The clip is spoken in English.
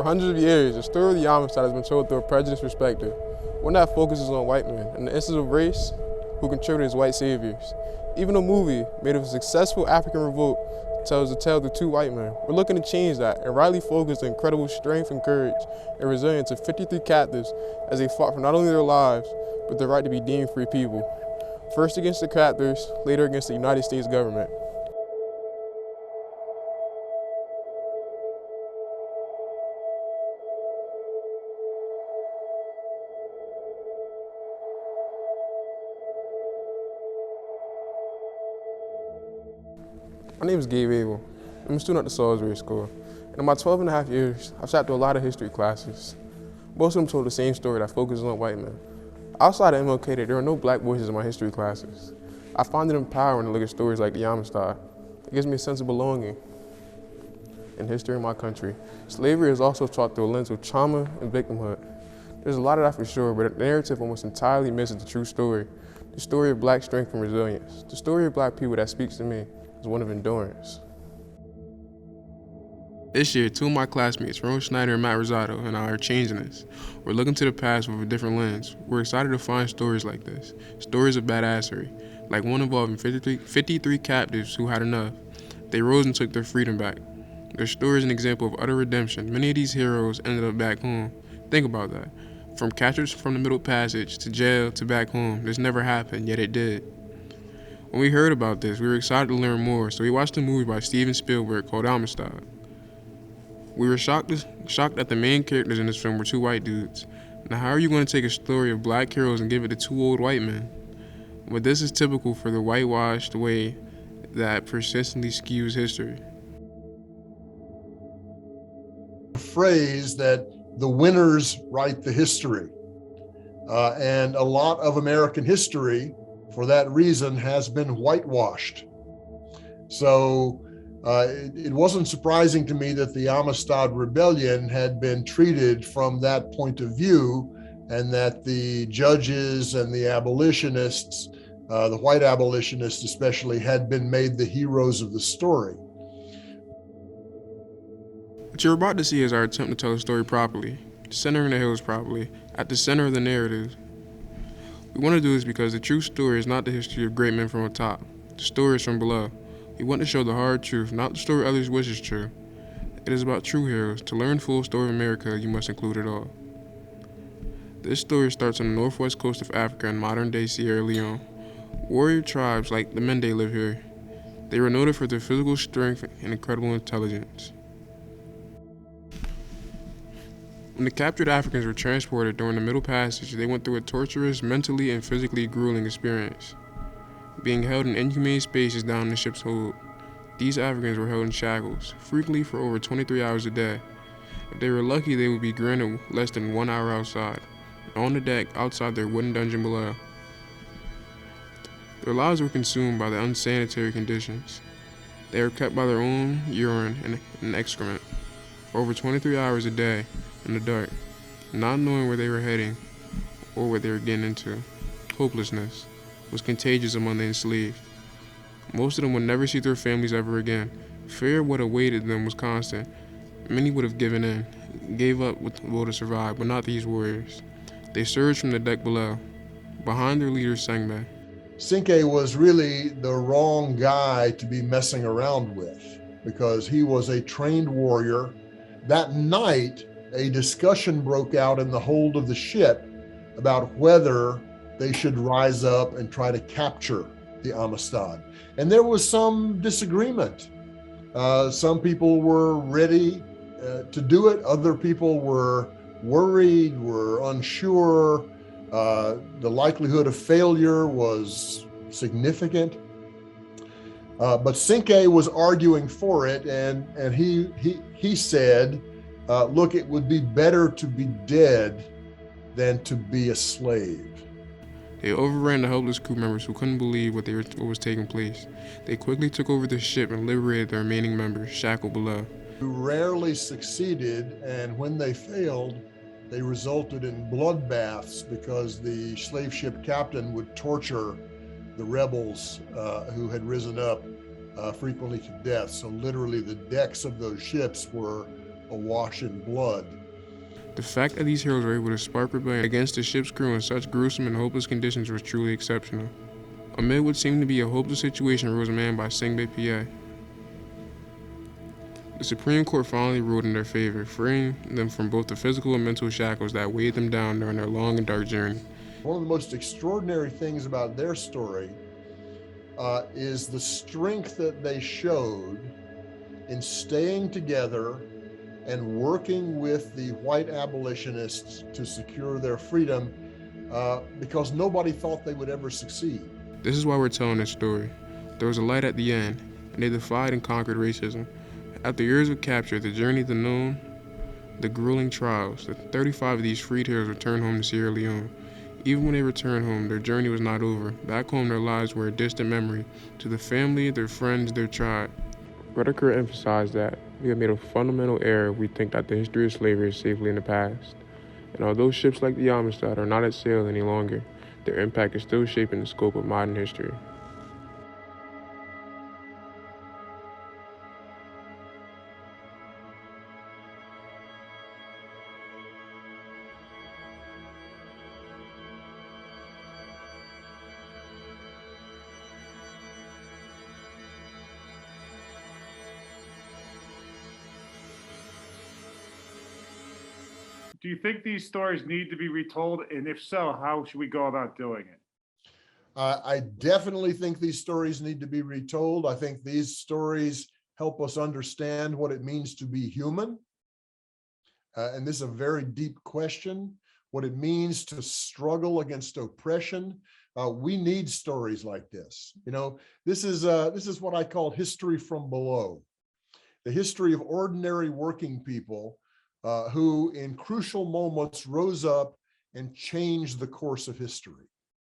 For hundreds of years, the story of the Amistad has been told through a prejudiced perspective, one that focuses on white men and the instance of race who contributed as white saviors. Even a movie made of a successful African revolt tells the tale of two white men. We're looking to change that and rightly focus the incredible strength and courage and resilience of 53 captives as they fought for not only their lives, but their right to be deemed free people. First against the captors, later against the United States government. My name is Gabe Abel. I'm a student at the Salisbury School. And in my 12 and a half years, I've sat through a lot of history classes. Most of them told the same story that focuses on white men. Outside of MLK, there are no black voices in my history classes. I find it empowering to look at stories like the Amistad. It gives me a sense of belonging in history of my country. Slavery is also taught through a lens of trauma and victimhood. There's a lot of that for sure, but the narrative almost entirely misses the true story. The story of black strength and resilience. The story of black people that speaks to me is one of endurance. This year, two of my classmates, Rowan Schneider and Matt Rosado, and I are changing this. We're looking to the past with a different lens. We're excited to find stories like this, stories of badassery, like one involving 53 captives who had enough. They rose and took their freedom back. Their story is an example of utter redemption. Many of these heroes ended up back home. Think about that. From captures from the Middle Passage, to jail, to back home. This never happened, yet it did. When we heard about this, we were excited to learn more, so we watched a movie by Steven Spielberg called Amistad. We were shocked that the main characters in this film were two white dudes. Now, how are you going to take a story of black heroes and give it to two old white men? But this is typical for the whitewashed way that persistently skews history. A phrase that the winners write the history. And a lot of American history, for that reason, has been whitewashed. So it wasn't surprising to me that the Amistad Rebellion had been treated from that point of view, and that the judges and the abolitionists, the white abolitionists especially, had been made the heroes of the story. What you're about to see is our attempt to tell a story properly, centering the heroes properly, at the center of the narrative. We want to do this because the true story is not the history of great men from the top. The story is from below. We want to show the hard truth, not the story others wish is true. It is about true heroes. To learn the full story of America, you must include it all. This story starts on the northwest coast of Africa in modern-day Sierra Leone. Warrior tribes like the Mende live here. They were noted for their physical strength and incredible intelligence. When the captured Africans were transported during the Middle Passage, they went through a torturous, mentally and physically grueling experience. Being held in inhumane spaces down the ship's hold. These Africans were held in shackles, frequently for over 23 hours a day. If they were lucky, they would be granted less than 1 hour outside, on the deck outside their wooden dungeon below. Their lives were consumed by the unsanitary conditions. They were kept by their own urine and excrement for over 23 hours a day in the dark, not knowing where they were heading or what they were getting into. Hopelessness was contagious among the enslaved. Most of them would never see their families ever again. Fear of what awaited them was constant. Many would have given in, gave up with the will to survive, but not these warriors. They surged from the deck below. Behind their leader, Sengbe. Cinque was really the wrong guy to be messing around with, because he was a trained warrior. That night, a discussion broke out in the hold of the ship about whether they should rise up and try to capture the Amistad. And there was some disagreement. Some people were ready to do it. Other people were worried, were unsure. The likelihood of failure was significant. But Cinque was arguing for it, and he said, look, it would be better to be dead than to be a slave. They overran the helpless crew members who couldn't believe what was taking place. They quickly took over the ship and liberated the remaining members, shackled below. Who rarely succeeded, and when they failed, they resulted in bloodbaths because the slave ship captain would torture the rebels who had risen up frequently to death. So literally the decks of those ships were awash in blood. The fact that these heroes were able to spark rebellion against the ship's crew in such gruesome and hopeless conditions was truly exceptional. Amid what seemed to be a hopeless situation rose a man by Singbe PA. The Supreme Court finally ruled in their favor, freeing them from both the physical and mental shackles that weighed them down during their long and dark journey. One of the most extraordinary things about their story is the strength that they showed in staying together and working with the white abolitionists to secure their freedom because nobody thought they would ever succeed. This is why we're telling this story. There was a light at the end, and they defied and conquered racism. After years of capture, the journey to the known, the grueling trials, the 35 of these freed heroes returned home to Sierra Leone. Even when they returned home, their journey was not over. Back home, their lives were a distant memory to the family, their friends, their tribe. Whitaker emphasized that we have made a fundamental error if we think that the history of slavery is safely in the past. And although ships like the Amistad are not at sail any longer, their impact is still shaping the scope of modern history. Do you think these stories need to be retold? And if so, how should we go about doing it? I definitely think these stories need to be retold. I think these stories help us understand what it means to be human. And this is a very deep question, what it means to struggle against oppression. We need stories like this. You know, this is what I call history from below, the history of ordinary working people who in crucial moments rose up and changed the course of history.